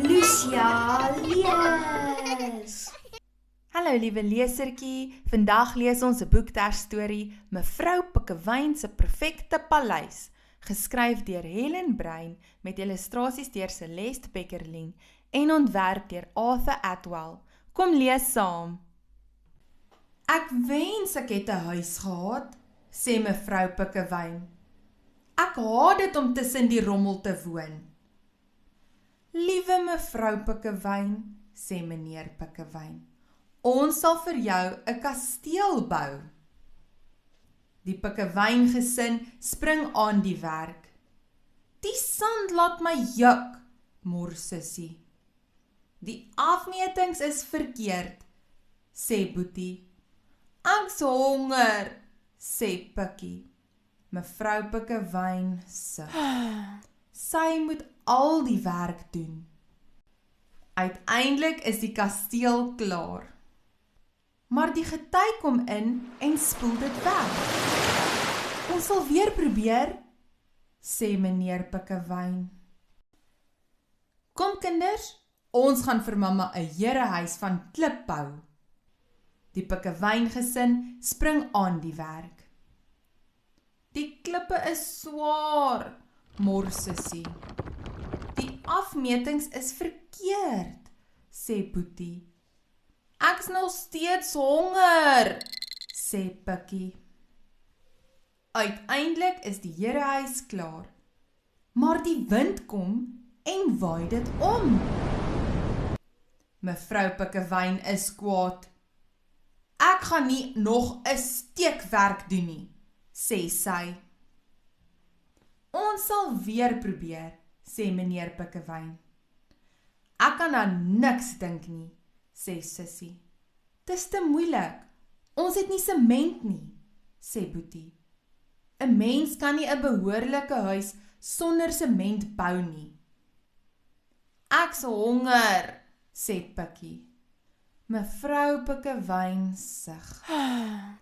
Lucia lees. Hallo liewe lesertjie, vandag lees ons 'n boekterstorie Mevrou Pikkewyn se Perfekte Paleis, geskryf deur Helen Brein met illustrasies deur Celeste Beckerling en ontwerp deur Arthur Atwell. Kom lees saam. Ek wens ek het 'n huis gehad, sê mevrou Pikkewyn. Ek haat dit om tussen die rommel te woon. Liewe mevrou Pikkewyn, sê meneer Pikkewyn, ons sal vir jou 'n kasteel bou. Die Pikkewyn gesin spring aan die werk. Die sand laat my juk, mor sussie. Die afmetings is verkeerd, sê Boetie. Ek's honger, sê Pikkie. Mevrou Pikkewyn sug. Sy moet al die werk doen. Uiteindelik is die kasteel klaar. Maar die gety kom in en spoel dit weg. Ons sal weer probeer, sê meneer Pikkewyn. Kom kinders, ons gaan vir mamma 'n herehuis van klip bou. Die Pikkewyn gesin spring aan die werk. Die klippe is swaar, mor sussie. Die afmetings is verkeerd, sê Boetie. Ek's nog steeds honger, sê Pikkie. Uiteindelik is die herehuis klaar, maar die wind kom en waai dit om. Mevrou Pikkewyn is kwaad. Ek gaan nie nog 'n steekwerk doen nie, sê sy. Ons sal weer probeer, sê meneer Pikkewyn. Ek kan aan niks dink nie, sê sussie. Dis te moeilik, ons het nie sement nie, sê Boetie. 'n Mens kan nie 'n behoorlike huis sonder sement bou nie. Ek's honger, sê Pikkie. Mevrou Pikkewyn sug.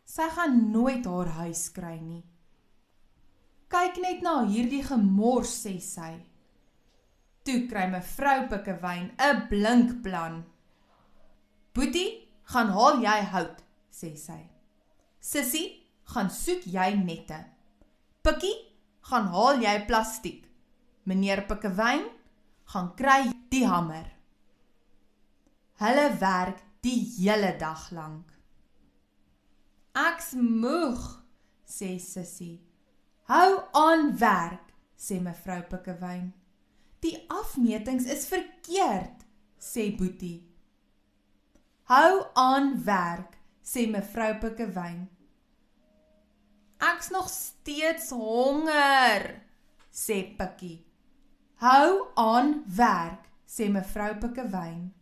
Sy gaan nooit haar huis kry nie. Kyk net na hierdie gemors, sê sy. Toe kry mevrou Pikkewyn 'n blink plan. Boetie, gaan haal jy hout, sê sy. Sissie, gaan soek jy nette. Pikkie, gaan haal jy plastiek. Meneer Pikkewyn, gaan kry die hamer. Hulle werk die hele dag lank. Ek's moeg, sê sussie. Hou aan werk, sê mevrou Pikkewyn. Die afmetings is verkeerd, sê Boetie. Hou aan werk, sê mevrou Pikkewyn. Ek's nog steeds honger, sê Pikkie. Hou aan werk, sê mevrou Pikkewyn.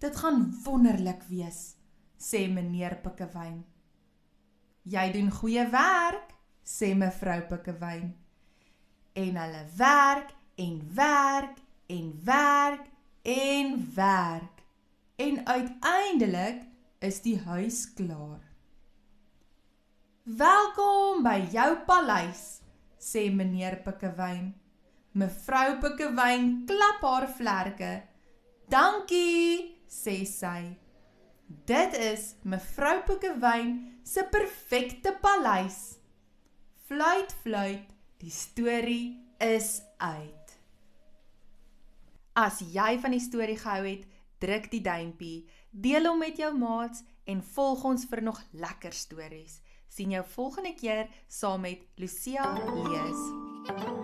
Dit gaan wonderlik wees, sê meneer Pikkewyn. Jy doen goeie werk, sê mevrou Pikkewyn. En hulle werk en werk en werk en werk. En uiteindelik is die huis klaar. Welkom by jou paleis, sê meneer Pikkewyn. Mevrou Pikkewyn klap haar vlerke. Dankie, sê sy. Dit is mevrou Pikkewyn se perfekte paleis. Fluit, fluit, die storie is uit. As jy van die storie gehou het, druk die duimpie, deel hom met jou maats en volg ons vir nog lekker stories. Sien jou volgende keer saam met Lucia lees.